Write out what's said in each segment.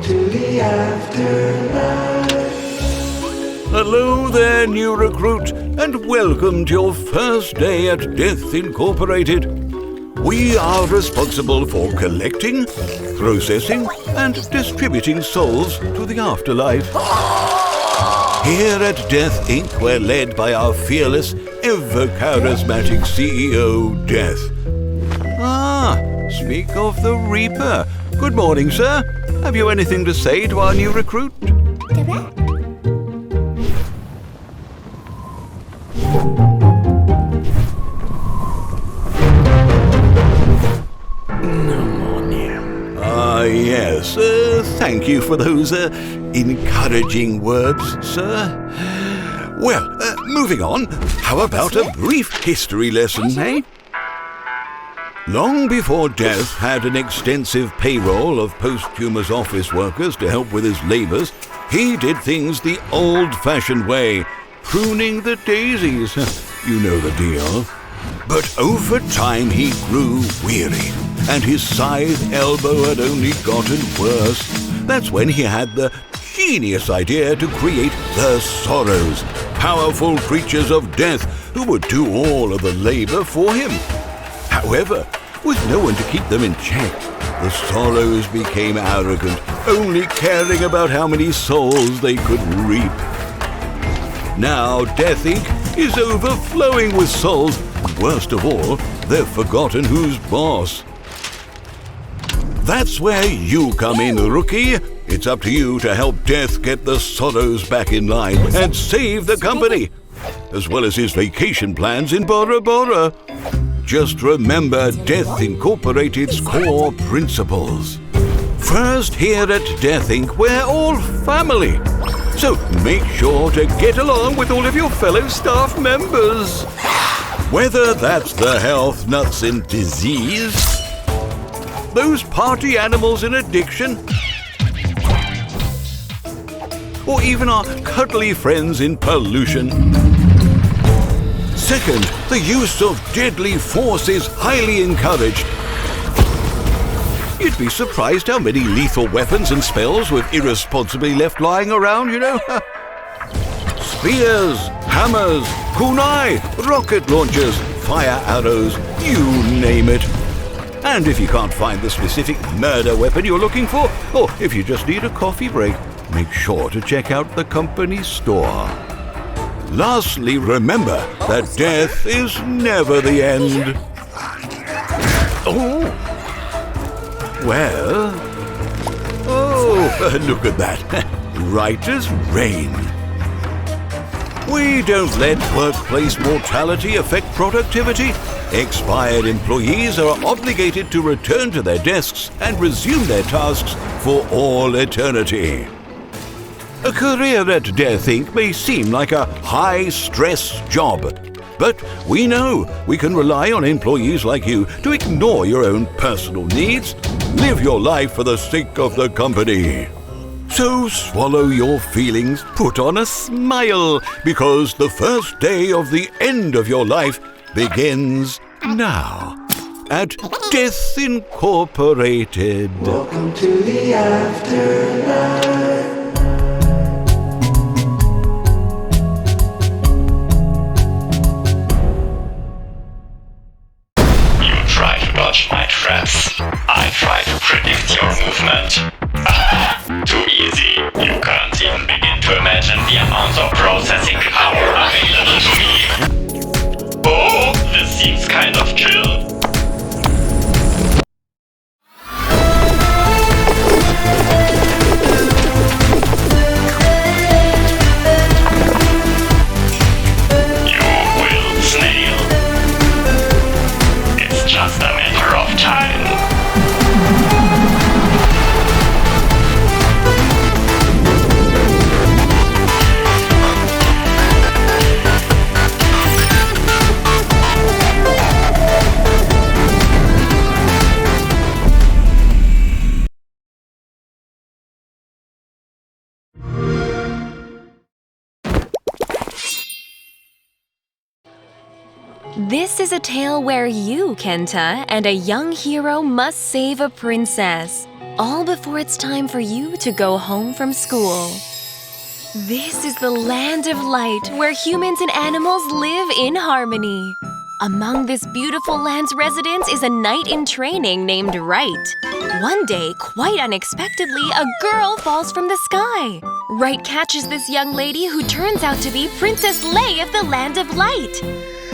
to the afterlife. Hello there, new recruit, and welcome to your first day at Death Incorporated. We are responsible for collecting, processing, and distributing souls to the afterlife. Here at Death Inc., we're led by our fearless, ever-charismatic CEO, Death. Speak of the Reaper. Good morning, sir. Have you anything to say to our new recruit? Yes. Thank you for those encouraging words, sir. Well, moving on. How about a brief history lesson, eh? Long before Death had an extensive payroll of posthumous office workers to help with his labours, he did things the old-fashioned way, pruning the daisies. You know the deal. But over time he grew weary, and his scythe elbow had only gotten worse. That's when he had the genius idea to create the Sorrows, powerful creatures of death who would do all of the labour for him. However, with no one to keep them in check, the Sorrows became arrogant, only caring about how many souls they could reap. Now Death Inc. is overflowing with souls. Worst of all, they've forgotten who's boss. That's where you come in, rookie. It's up to you to help Death get the Sorrows back in line and save the company, as well as his vacation plans in Bora Bora. Just remember Death Incorporated's core principles. First, here at Death Inc., we're all family. So make sure to get along with all of your fellow staff members. Whether that's the health nuts in disease, those party animals in addiction, or even our cuddly friends in pollution. Second, the use of deadly force is highly encouraged. You'd be surprised how many lethal weapons and spells we've irresponsibly left lying around, you know. Spears, hammers, kunai, rocket launchers, fire arrows, you name it. And if you can't find the specific murder weapon you're looking for, or if you just need a coffee break, make sure to check out the company store. Lastly, remember that death is never the end. Oh! Well... Oh, look at that. Right as rain. We don't let workplace mortality affect productivity. Expired employees are obligated to return to their desks and resume their tasks for all eternity. A career at Death Inc. may seem like a high-stress job, but we know we can rely on employees like you to ignore your own personal needs, live your life for the sake of the company. So swallow your feelings, put on a smile, because the first day of the end of your life begins now at Death Incorporated. Welcome to the afterlife. You try to dodge my traps. I try to predict your movement. Too easy. You can't even begin to imagine the amount of processing power available to me. Oh, this seems kind of chill. You will snail. It's just a matter of time. This is a tale where you, Kenta, and a young hero must save a princess. all before it's time for you to go home from school. This is the land of light where humans and animals live in harmony. Among this beautiful land's residents is a knight in training named Wright. One day, quite unexpectedly, a girl falls from the sky. Wright catches this young lady who turns out to be Princess Lei of the Land of Light.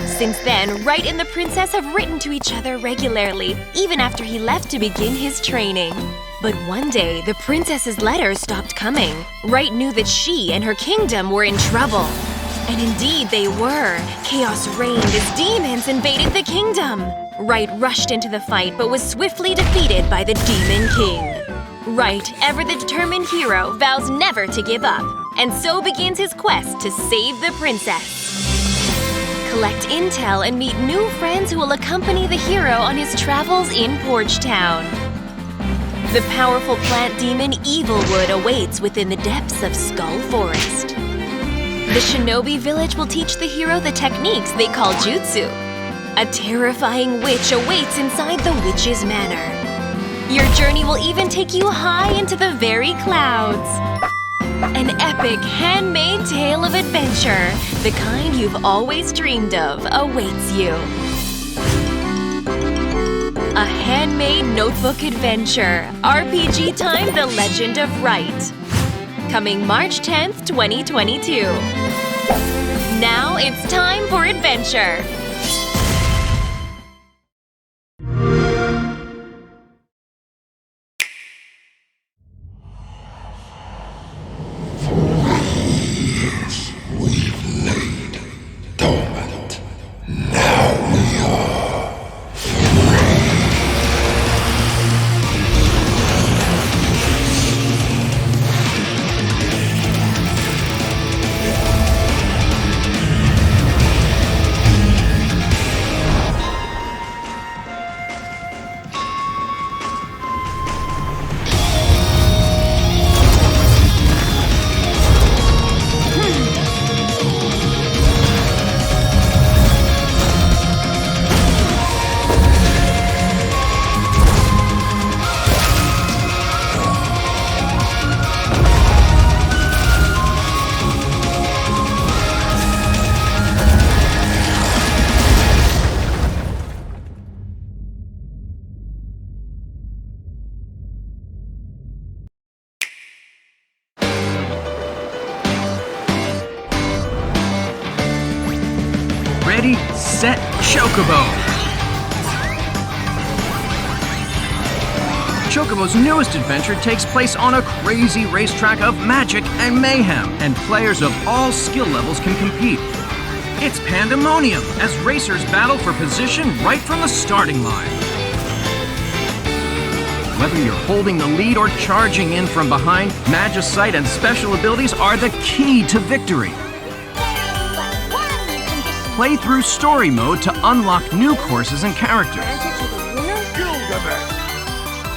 Since then, Wright and the princess have written to each other regularly, even after he left to begin his training. But one day, the princess's letters stopped coming. Wright knew that she and her kingdom were in trouble. And indeed they were. Chaos reigned as demons invaded the kingdom. Wright rushed into the fight but was swiftly defeated by the Demon King. Wright, ever the determined hero, vows never to give up, and so begins his quest to save the princess. Collect intel and meet new friends who will accompany the hero on his travels in Porch Town. The powerful plant demon Evilwood awaits within the depths of Skull Forest. The Shinobi Village will teach the hero the techniques they call jutsu. A terrifying witch awaits inside the witch's manor. Your journey will even take you high into the very clouds. An epic handmade tale of adventure, the kind you've always dreamed of, awaits you. A handmade notebook adventure, RPG Time: The Legend of Wright. Coming March 10th, 2022. Now it's time for adventure. Ready, set, Chocobo! Chocobo's newest adventure takes place on a crazy racetrack of magic and mayhem, and players of all skill levels can compete. It's pandemonium as racers battle for position right from the starting line. Whether you're holding the lead or charging in from behind, Magicite and special abilities are the key to victory. Play through story mode to unlock new courses and characters.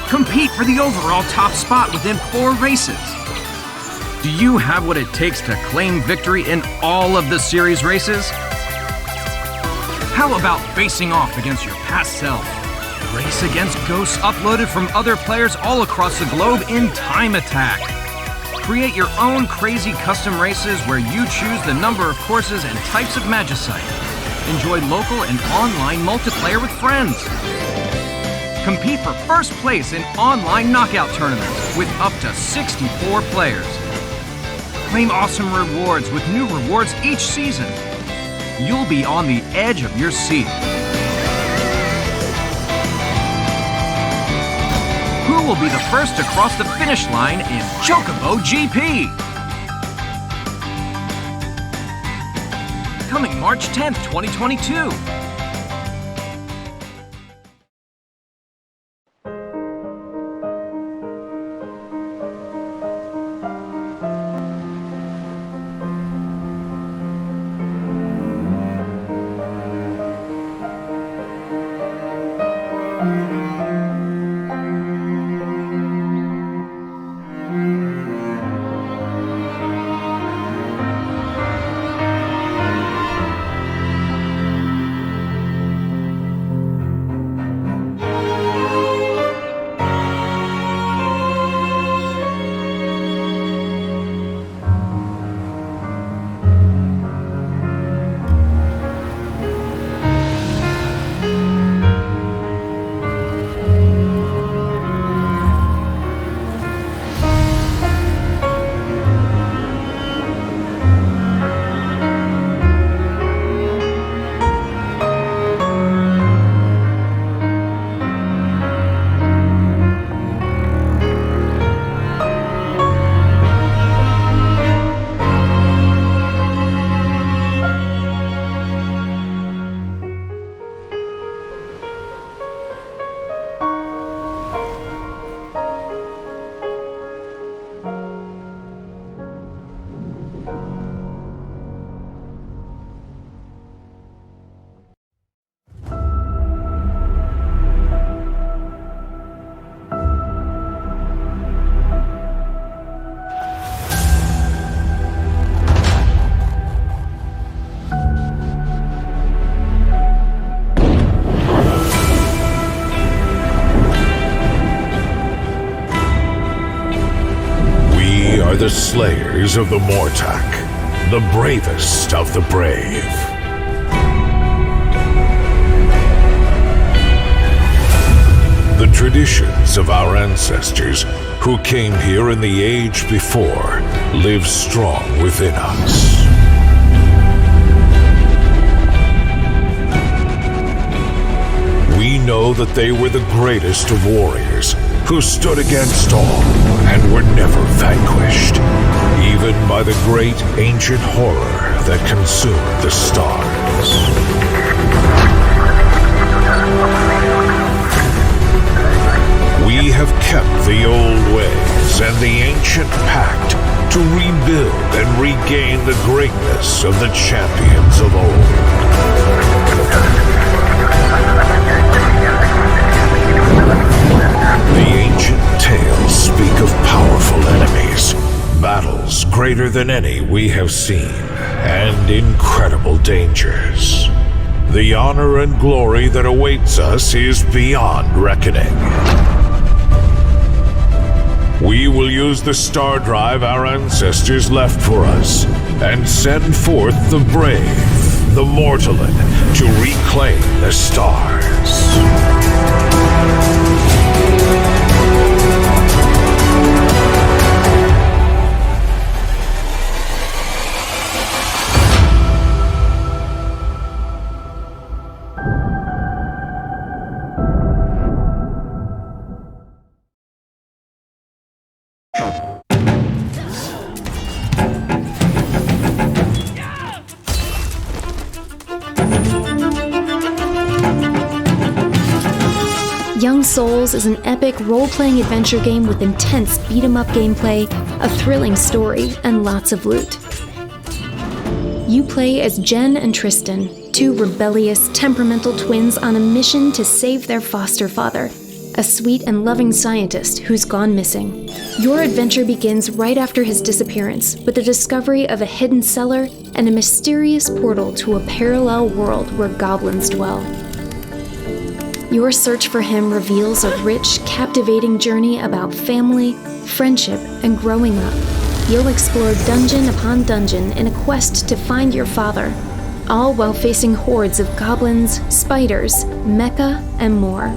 Compete for the overall top spot within 4 races. Do you have what it takes to claim victory in all of the series races? How about facing off against your past self? Race against ghosts uploaded from other players all across the globe in Time Attack. Create your own crazy custom races where you choose the number of courses and types of Magicite. Enjoy local and online multiplayer with friends. Compete for first place in online knockout tournaments with up to 64 players. Claim awesome rewards with new rewards each season. You'll be on the edge of your seat. Who will be the first to cross the finish line in Chocobo GP? Coming March 10th, 2022. are the slayers of the Mortak, the bravest of the brave. The traditions of our ancestors who came here in the age before live strong within us. We know that they were the greatest of warriors who stood against all and were never vanquished, even by the great ancient horror that consumed the stars. We have kept the old ways and the ancient pact to rebuild and regain the greatness of the champions of old. The ancient tales speak of powerful enemies, battles greater than any we have seen, and incredible dangers. The honor and glory that awaits us is beyond reckoning. We will use the star drive our ancestors left for us and send forth the brave, the Mortalin, to reclaim the stars. Young Souls is an epic role-playing adventure game with intense beat-em-up gameplay, a thrilling story, and lots of loot. You play as Jen and Tristan, two rebellious, temperamental twins on a mission to save their foster father, a sweet and loving scientist who's gone missing. Your adventure begins right after his disappearance with the discovery of a hidden cellar and a mysterious portal to a parallel world where goblins dwell. Your search for him reveals a rich, captivating journey about family, friendship, and growing up. You'll explore dungeon upon dungeon in a quest to find your father, all while facing hordes of goblins, spiders, mecha, and more.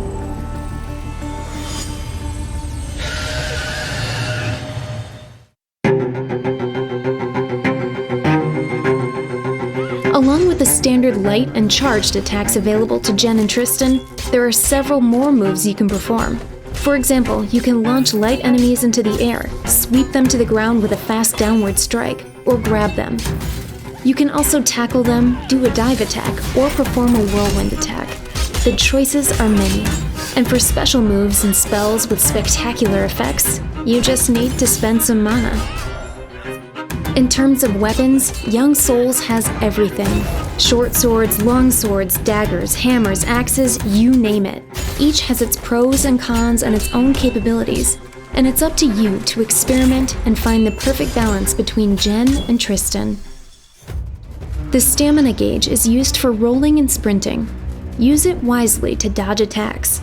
Along with the standard light and charged attacks available to Jen and Tristan, there are several more moves you can perform. For example, you can launch light enemies into the air, sweep them to the ground with a fast downward strike, or grab them. You can also tackle them, do a dive attack, or perform a whirlwind attack. The choices are many, and for special moves and spells with spectacular effects, you just need to spend some mana. In terms of weapons, Young Souls has everything. Short swords, long swords, daggers, hammers, axes, you name it. Each has its pros and cons and its own capabilities, and it's up to you to experiment and find the perfect balance between Jen and Tristan. The stamina gauge is used for rolling and sprinting. Use it wisely to dodge attacks.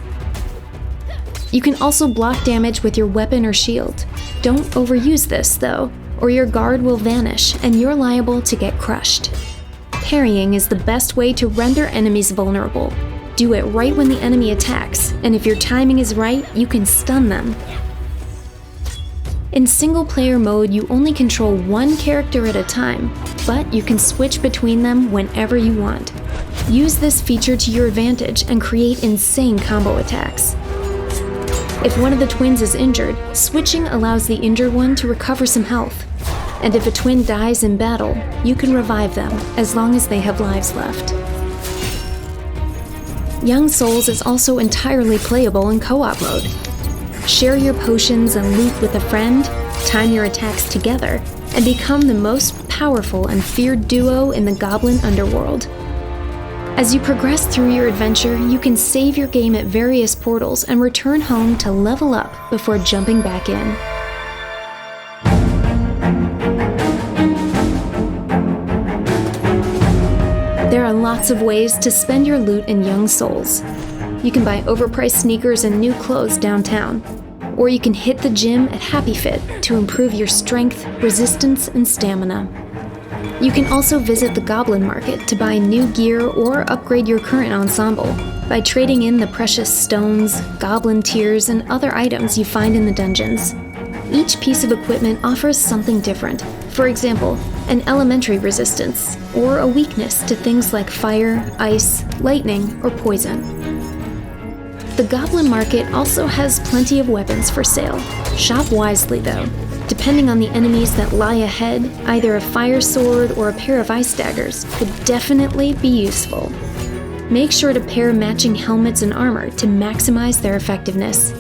You can also block damage with your weapon or shield. Don't overuse this, though, or your guard will vanish and you're liable to get crushed. Parrying is the best way to render enemies vulnerable. Do it right when the enemy attacks, and if your timing is right, you can stun them. In single-player mode, you only control one character at a time, but you can switch between them whenever you want. Use this feature to your advantage and create insane combo attacks. If one of the twins is injured, switching allows the injured one to recover some health. And if a twin dies in battle, you can revive them as long as they have lives left. Young Souls is also entirely playable in co-op mode. Share your potions and loot with a friend, time your attacks together, and become the most powerful and feared duo in the Goblin Underworld. As you progress through your adventure, you can save your game at various portals and return home to level up before jumping back in. There are lots of ways to spend your loot in Young Souls. You can buy overpriced sneakers and new clothes downtown. Or you can hit the gym at Happy Fit to improve your strength, resistance, and stamina. You can also visit the Goblin Market to buy new gear or upgrade your current ensemble by trading in the precious stones, goblin tears, and other items you find in the dungeons. Each piece of equipment offers something different. For example, an elementary resistance, or a weakness to things like fire, ice, lightning, or poison. The Goblin Market also has plenty of weapons for sale. Shop wisely though. Depending on the enemies that lie ahead, either a fire sword or a pair of ice daggers could definitely be useful. Make sure to pair matching helmets and armor to maximize their effectiveness.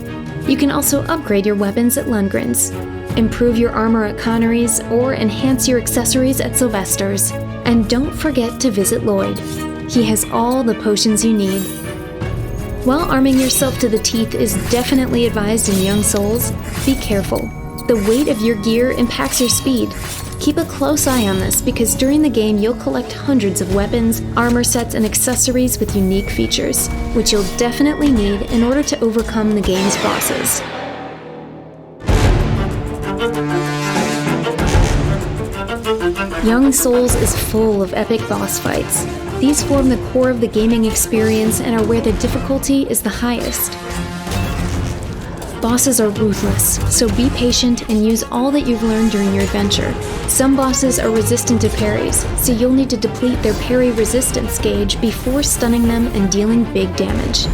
You can also upgrade your weapons at Lundgren's, improve your armor at Connery's, or enhance your accessories at Sylvester's. And don't forget to visit Lloyd. He has all the potions you need. While arming yourself to the teeth is definitely advised in young souls, be careful. The weight of your gear impacts your speed. Keep a close eye on this because during the game you'll collect hundreds of weapons, armor sets, and accessories with unique features, which you'll definitely need in order to overcome the game's bosses. Young Souls is full of epic boss fights. These form the core of the gaming experience and are where the difficulty is the highest. Bosses are ruthless, so be patient and use all that you've learned during your adventure. Some bosses are resistant to parries, so you'll need to deplete their parry resistance gauge before stunning them and dealing big damage.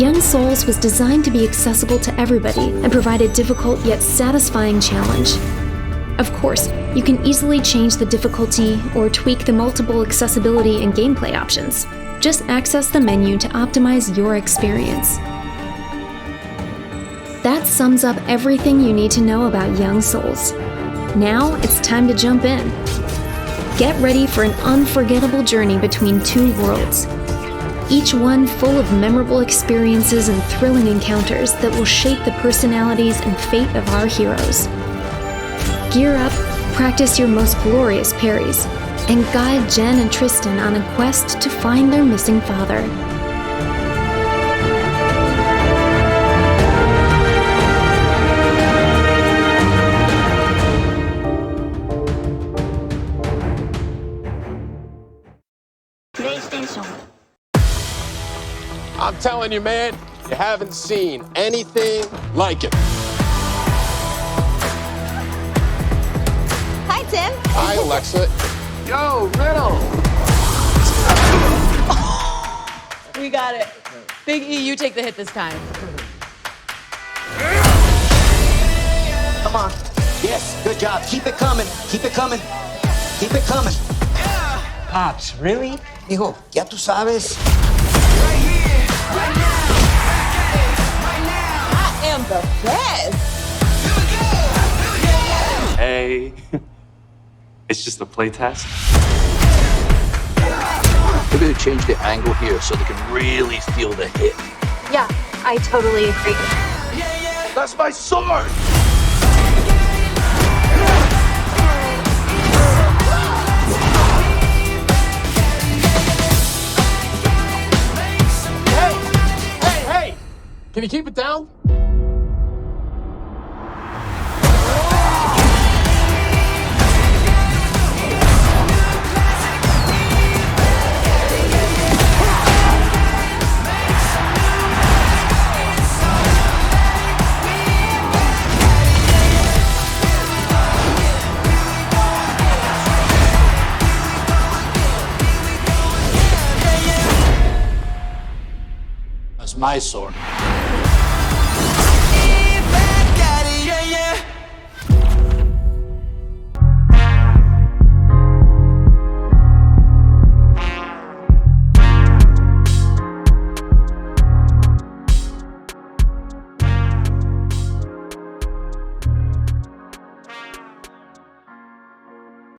Young Souls was designed to be accessible to everybody and provide a difficult yet satisfying challenge. Of course, you can easily change the difficulty or tweak the multiple accessibility and gameplay options. Just access the menu to optimize your experience. That sums up everything you need to know about Young Souls. Now it's time to jump in. Get ready for an unforgettable journey between two worlds, each one full of memorable experiences and thrilling encounters that will shape the personalities and fate of our heroes. Gear up, practice your most glorious parries, and guide Jen and Tristan on a quest to find their missing father. PlayStation. I'm telling you, man, you haven't seen anything like it. Hi, Tim. Hi, Alexa. Yo, Riddle. We got it. Big E, you take the hit this time. Come on. Yes, good job. Keep it coming. Keep it coming. Keep it coming. Pops, really? Hijo, ya tú sabes. I am the best. Hey, it's just a play test. Maybe they change the angle here so they can really feel the hit. Yeah, I totally agree. That's my sword! Hey! Can you keep it down? That's my sword.